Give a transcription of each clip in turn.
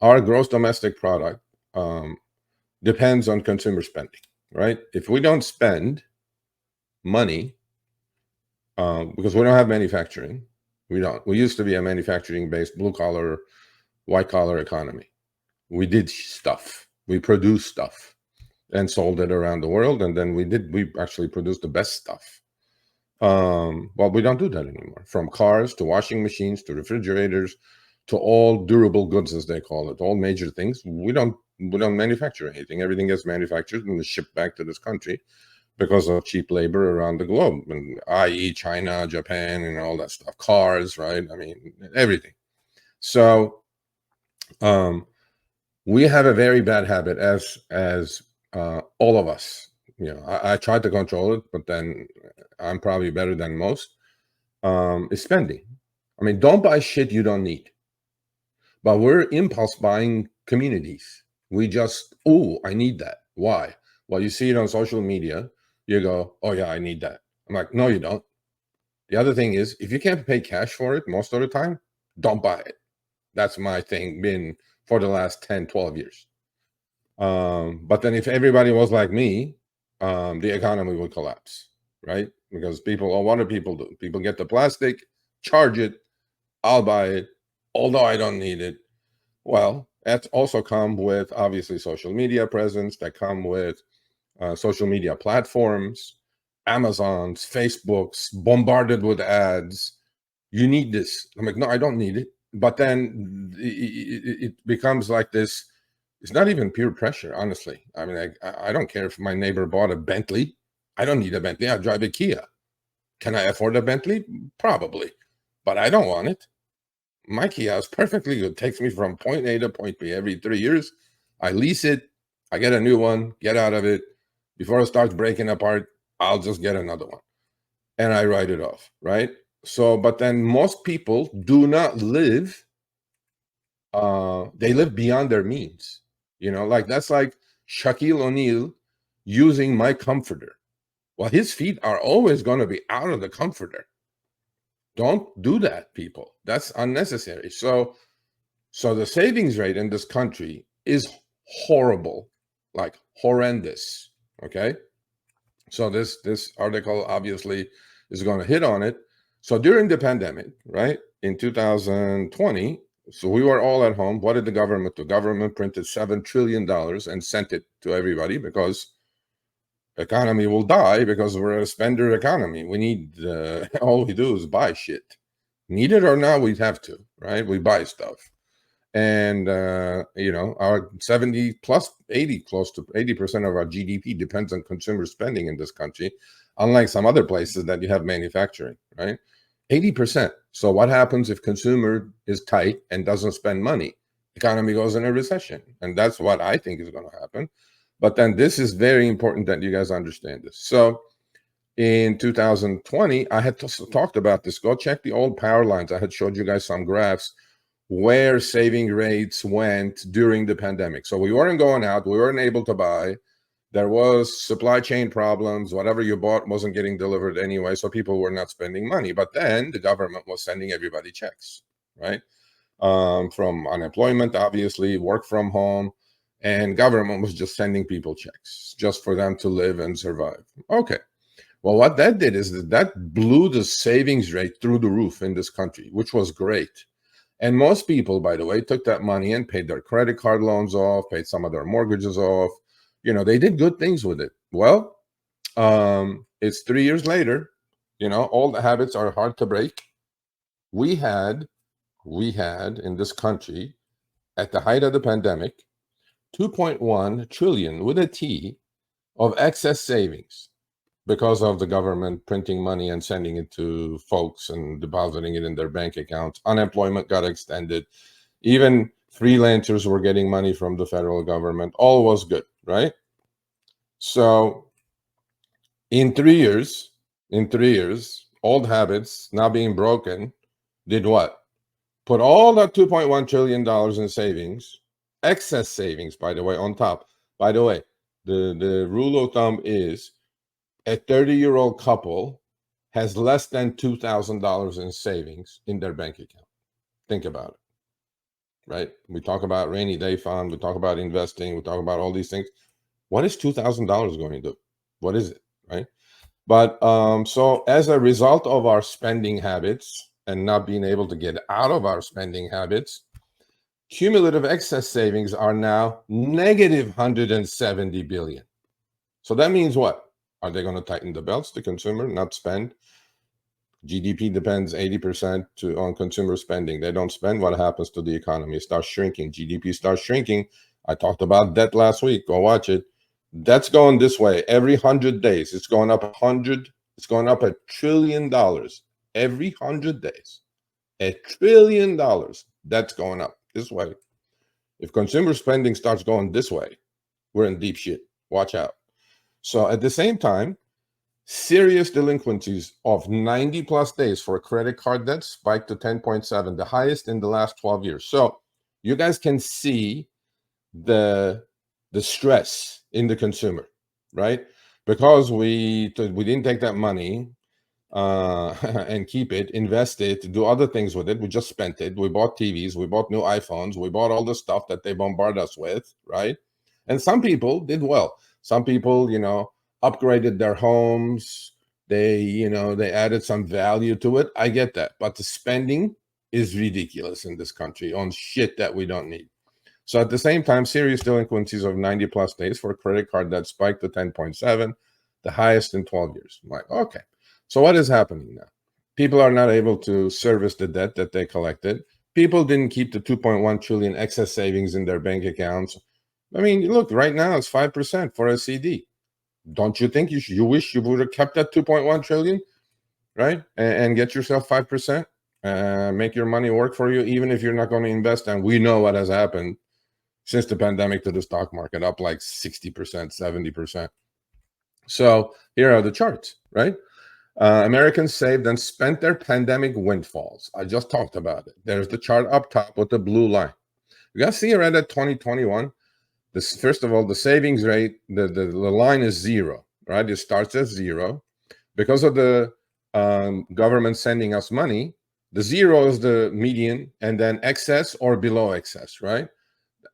our gross domestic product depends on consumer spending, right? If we don't spend money, because we don't have manufacturing, we used to be a manufacturing based blue collar, white collar economy. We did stuff, we produced stuff and sold it around the world, and then we actually produced the best stuff. Well, we don't do that anymore. From cars to washing machines to refrigerators to all durable goods, as they call it, all major things. We don't manufacture anything. Everything gets manufactured and shipped back to this country because of cheap labor around the globe, and i.e., China, Japan, and all that stuff. Cars, right? I mean, everything. So we have a very bad habit as all of us. I tried to control it, but then I'm probably better than most. Is spending. I mean, don't buy shit you don't need. But we're impulse buying communities. We just, oh, I need that. Why? Well, you see it on social media. You go, oh yeah, I need that. I'm like, no, you don't. The other thing is, if you can't pay cash for it most of the time, don't buy it. That's my thing, been for the last 10, 12 years. But then if everybody was like me, the economy would collapse, right? Because people, what do? People get the plastic, charge it, I'll buy it, although I don't need it. Well, that's also come with obviously social media presence, that come with social media platforms, Amazons, Facebooks, bombarded with ads. You need this. I'm like, no, I don't need it. But then it becomes like this. It's not even peer pressure, honestly. I mean, I don't care if my neighbor bought a Bentley. I don't need a Bentley. I drive a Kia. Can I afford a Bentley? Probably. But I don't want it. My Kia is perfectly good. Takes me from point A to point B every 3 years. I lease it. I get a new one, get out of it. Before it starts breaking apart, I'll just get another one. And I write it off, right? So, but then most people do not live, they live beyond their means. Like that's like Shaquille O'Neal using my comforter. Well, his feet are always going to be out of the comforter. Don't do that, people. That's unnecessary. So the savings rate in this country is horrible, like horrendous. Okay. So this article obviously is going to hit on it. So during the pandemic, right, in 2020, so we were all at home. What did the government do? Government printed $7 trillion and sent it to everybody because economy will die because we're a spender economy. We need, all we do is buy shit. Need it or not, we have to, right? We buy stuff. And, our 70 plus 80, close to 80% of our GDP depends on consumer spending in this country, unlike some other places that you have manufacturing, right? 80%. So what happens if consumer is tight and doesn't spend money? Economy goes in a recession. And that's what I think is going to happen. But then this is very important that you guys understand this. So in 2020, I had talked about this. Go check the old power lines. I had showed you guys some graphs where saving rates went during the pandemic. So we weren't going out. We weren't able to buy. There was supply chain problems. Whatever you bought wasn't getting delivered anyway. So people were not spending money. But then the government was sending everybody checks, right? From unemployment, obviously, work from home. And government was just sending people checks just for them to live and survive. Okay. Well, what that did is that blew the savings rate through the roof in this country, which was great. And most people, by the way, took that money and paid their credit card loans off, paid some of their mortgages off. They did good things with it. Well, it's 3 years later. All the habits are hard to break. We had in this country, at the height of the pandemic, 2.1 trillion with a T of excess savings because of the government printing money and sending it to folks and depositing it in their bank accounts. Unemployment got extended. Even freelancers were getting money from the federal government. All was good, right? So in 3 years, old habits now being broken did what? Put all that $2.1 trillion in savings, excess savings, by the way, on top. By the way, the rule of thumb is a 30-year-old couple has less than $2,000 in savings in their bank account. Think about it. right? We talk about rainy day fund, we talk about investing, we talk about all these things. What is $2,000 going to do? What is it, right? But so as a result of our spending habits and not being able to get out of our spending habits, cumulative excess savings are now negative 170 billion. So that means what? Are they going to tighten the belts, the consumer, not spend? GDP depends 80% on consumer spending. They don't spend, what happens to the economy? It starts shrinking. GDP starts shrinking. I talked about debt last week. Go watch it. That's going this way. Every 100 days, it's going up 100. It's going up $1 trillion every 100 days. $1 trillion. That's going up this way. If consumer spending starts going this way, we're in deep shit. Watch out. So at the same time, serious delinquencies of 90 plus days for credit card debt spiked to 10.7, the highest in the last 12 years. So you guys can see the stress in the consumer, right? Because we didn't take that money and keep it, invest it, do other things with it. We just spent it. We bought TVs, we bought new iPhones, we bought all the stuff that they bombard us with, right? And some people did well. Some people, upgraded their homes. They added some value to it. I get that. But the spending is ridiculous in this country on shit that we don't need. So at the same time, serious delinquencies of 90 plus days for a credit card that spiked to 10.7, the highest in 12 years. I'm like, okay. So what is happening now? People are not able to service the debt that they collected. People didn't keep the 2.1 trillion excess savings in their bank accounts. I mean, look, right now it's 5% for a CD. Don't you think you wish you would have kept that 2.1 trillion, right? And get yourself 5%, make your money work for you, even if you're not going to invest. And we know what has happened since the pandemic to the stock market, up like 60%, 70%. So here are the charts, right? Americans saved and spent their pandemic windfalls. I just talked about it. There's the chart up top with the blue line. You guys see right at 2021, first of all, the savings rate, the line is zero, right? It starts at zero. Because of the government sending us money, the zero is the median, and then excess or below excess, right?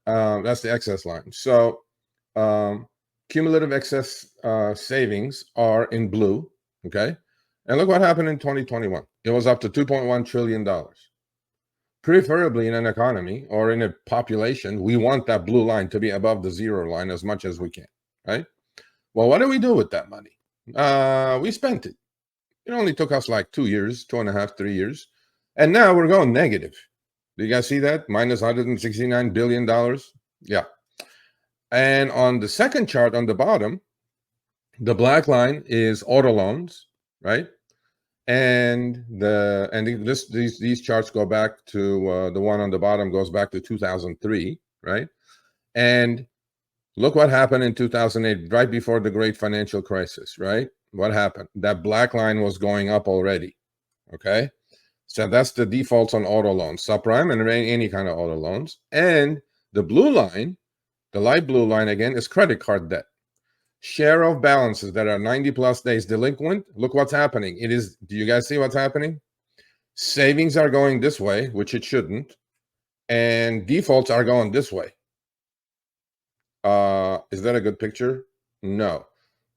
That's the excess line. So cumulative excess savings are in blue, okay? And look what happened in 2021. It was up to $2.1 trillion. Preferably in an economy or in a population, we want that blue line to be above the zero line as much as we can, right? Well, what do we do with that money? We spent it. It only took us like 2 years, 2.5, 3 years. And now we're going negative. Do you guys see that? Minus $169 billion. Yeah. And on the second chart on the bottom, the black line is auto loans, right? And these charts go back to the one on the bottom goes back to 2003, right? And look what happened in 2008, right before the great financial crisis, right? What happened? That black line was going up already, okay? So that's the defaults on auto loans, subprime and any kind of auto loans. And the blue line, the light blue line again, is credit card debt. Share of balances that are 90 plus days delinquent. Look what's happening. Do you guys see what's happening? Savings are going this way, which it shouldn't. And defaults are going this way. Is that a good picture? No.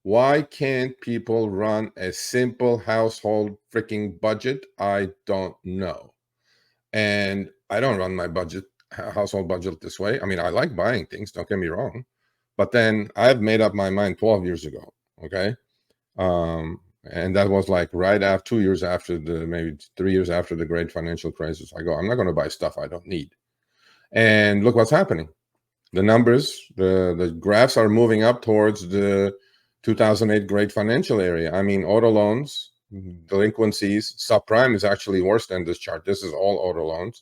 Why can't people run a simple household freaking budget? I don't know. And I don't run my household budget this way. I mean, I like buying things, don't get me wrong. But then I've made up my mind 12 years ago, okay? And that was like right after 2 years after maybe 3 years after the great financial crisis. I go, I'm not going to buy stuff I don't need. And look what's happening. The numbers, the graphs are moving up towards the 2008 great financial area. I mean, auto loans, delinquencies, subprime is actually worse than this chart. This is all auto loans.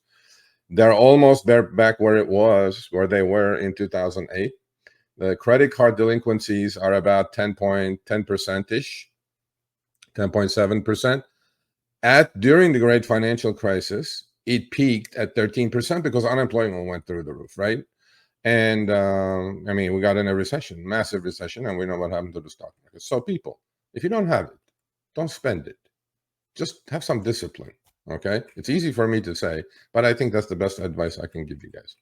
They're almost back where they were in 2008. The credit card delinquencies are about 10%-ish, 10.7%. During the great financial crisis, it peaked at 13% because unemployment went through the roof, right? And I mean, we got in a recession, massive recession, and we know what happened to the stock market. So people, if you don't have it, don't spend it. Just have some discipline. Okay, it's easy for me to say, but I think that's the best advice I can give you guys.